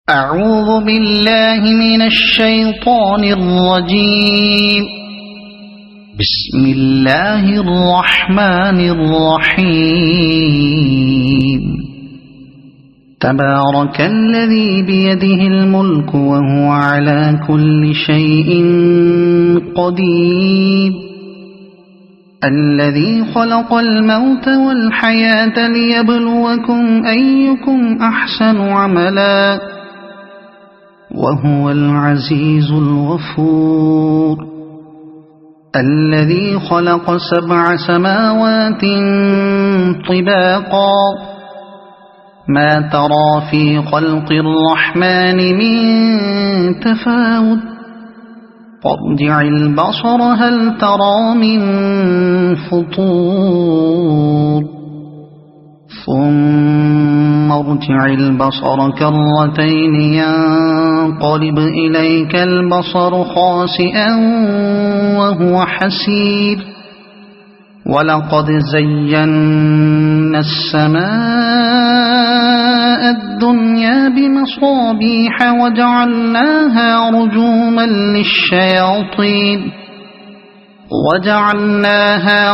أعوذ بالله من الشيطان الرجيم. بسم الله الرحمن الرحيم. تبارك الذي بيده الملك وهو على كل شيء قدير. الذي خلق الموت والحياة ليبلوكم أيكم أحسن عملا وهو العزيز الغفور. الذي خلق 7 سماوات طباقا ما ترى في خلق الرحمن من تفاوت فارجع البصر هل ترى من فطور ثم ارجع البصر كرتين ينقلب إليك البصر خاسئا وهو حسير. ولقد زينا السماء الدنيا بمصابيح وجعلناها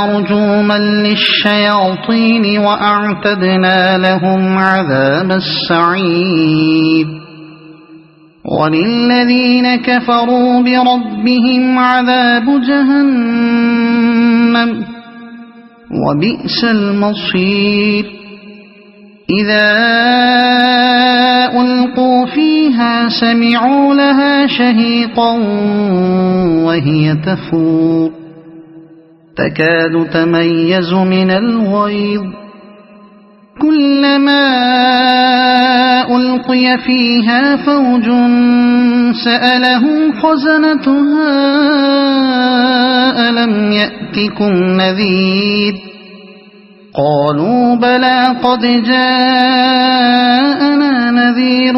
رجوما للشياطين وأعتدنا لهم عذاب السعير. وللذين كفروا بربهم عذاب جهنم وبئس المصير. إذا ألقوا فيها سمعوا لها شهيقا وهي تفور تكاد تميز من الغيظ. كلما ألقي فيها فوج سألهم خزنتها ألم يأتكم نذير قالوا بلى قد جاءنا نذير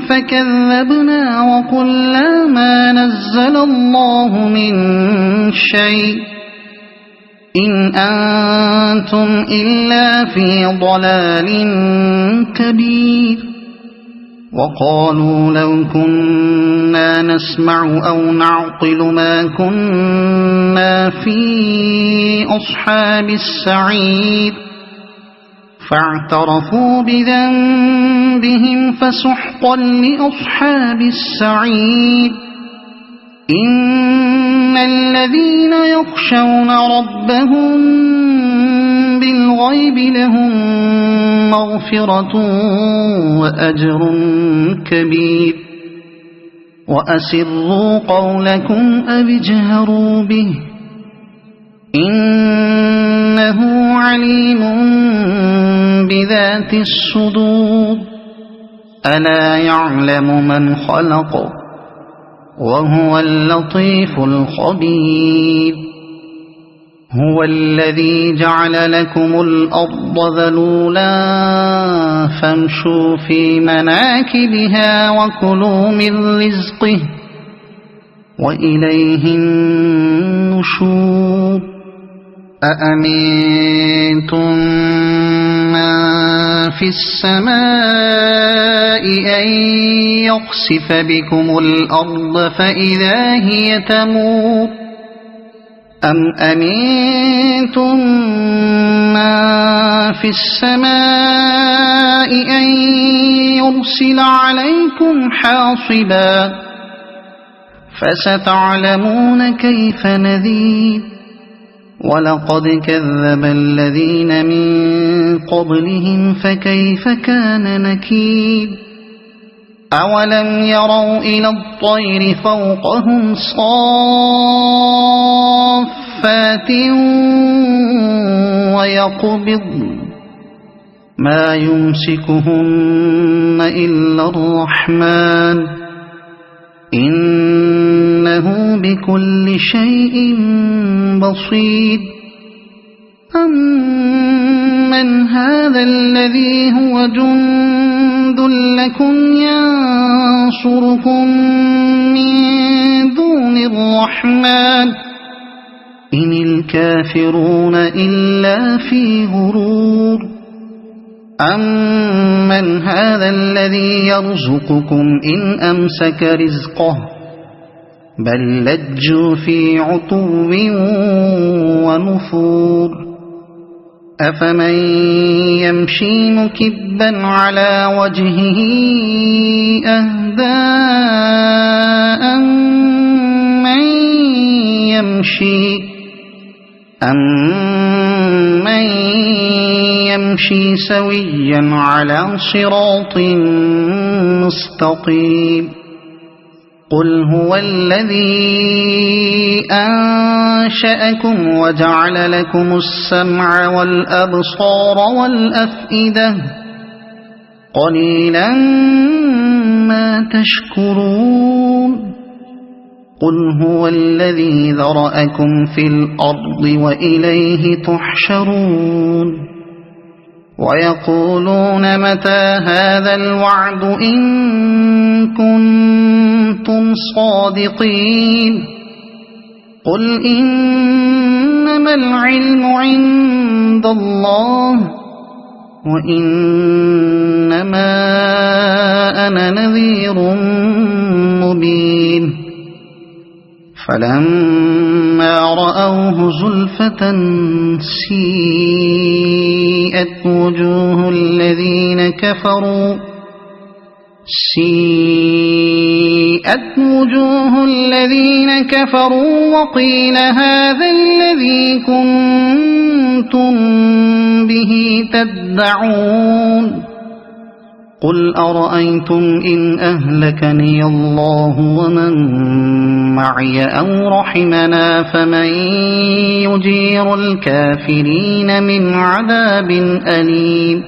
فكذبنا وقلنا ما نزل الله من شيء إن أنتم إلا في ضلال كبير. وقالوا لو كنا نسمع أو نعقل ما كنا في أصحاب السعير فاعترفوا بذنبهم فسحقا لأصحاب السعير. إن الذين يخشون ربهم بالغيب لهم مغفرة وأجر كبير. وأسروا قولكم أو اجهروا به إنه عليم بذات الصدور. ألا يعلم من خلق وهو اللطيف الخبير. هو الذي جعل لكم الأرض ذلولا فامشوا في مناكبها وكلوا من رزقه وإليه النشور. أأمنتم من في السماء أن يخسف بكم الأرض فإذا هي تمور أم أمنتم من في السماء أن يرسل عليكم حاصبا فستعلمون كيف نذير. ولقد كذب الذين من قبلهم فكيف كان نكير. أولم يروا إلى الطير فوقهم صافات ويقبضن ما يمسكهن إلا الرحمن إنه بكل شيء بصير. أمن هذا الذي هو جند لكم ينصركم من دون الرحمن إن الكافرون إلا في غرور. أَمَّنْ هَذَا الَّذِي يَرْزُقُكُمْ إِنْ أَمْسَكَ رِزْقَهُ بَل لَّجُّوا فِي عُتُوٍّ وَنُفُورٍ أَفَمَن يَمْشِي مُكِبًّا عَلَى وَجْهِهِ أَهْدَىٰ أَمَّن يَمْشِي سَوِيًّا عَلَى صِرَاطٍ مُّسْتَقِيمٍ قُلْ هُوَ الَّذِي أَنشَأَكُمْ وَجَعَلَ لَكُمُ السَّمْعَ وَالْأَبْصَارَ وَالْأَفْئِدَةَ قَلِيلًا مَّا تَشْكُرُونَ قُلْ هُوَ الَّذِي ذَرَأَكُمْ فِي الْأَرْضِ وَإِلَيْهِ تُحْشَرُونَ وَيَقُولُونَ مَتَىٰ هَٰذَا الْوَعْدُ إِن كُنتُمْ صَادِقِينَ قُلْ إِنَّمَا الْعِلْمُ عِندَ اللَّهِ وَإِنَّمَا أَنَا نَذِيرٌ مُّبِينٌ فَلَمَّا رَأَوْهُ زُلْفَةً سِيئَتْ وُجُوهُ الَّذِينَ كَفَرُوا وَقِيلَ هَٰذَا الَّذِي كُنتُم بِهِ تَدَّعُونَ قُلْ أَرَأَيْتُمْ إِنْ أَهْلَكَنِيَ اللَّهُ وَمَن مَّعِيَ أَوْ رَحِمَنَا فَمَن يُجِيرُ الْكَافِرِينَ مِنْ عَذَابٍ أَلِيمٍ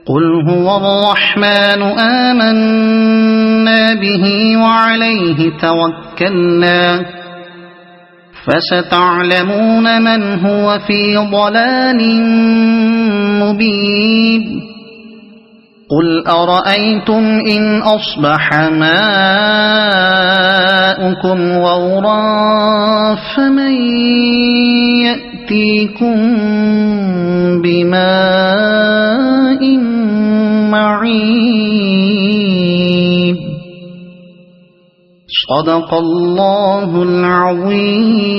قُلْ هُوَ الرَّحْمَٰنُ آمَنَّا بِهِ وَعَلَيْهِ تَوَكَّلْنَا فَسَتَعْلَمُونَ مَنْ هُوَ فِي ضَلَالٍ مُّبِينٍ قُلْ أَرَأَيْتُمْ إِنْ أَصْبَحَ مَاؤُكُمْ غَوْرًا فَمَن يَأْتِيكُم بِمَاءٍ مَّعِينٍ صَدَقَ اللَّهُ الْعَظِيمُ.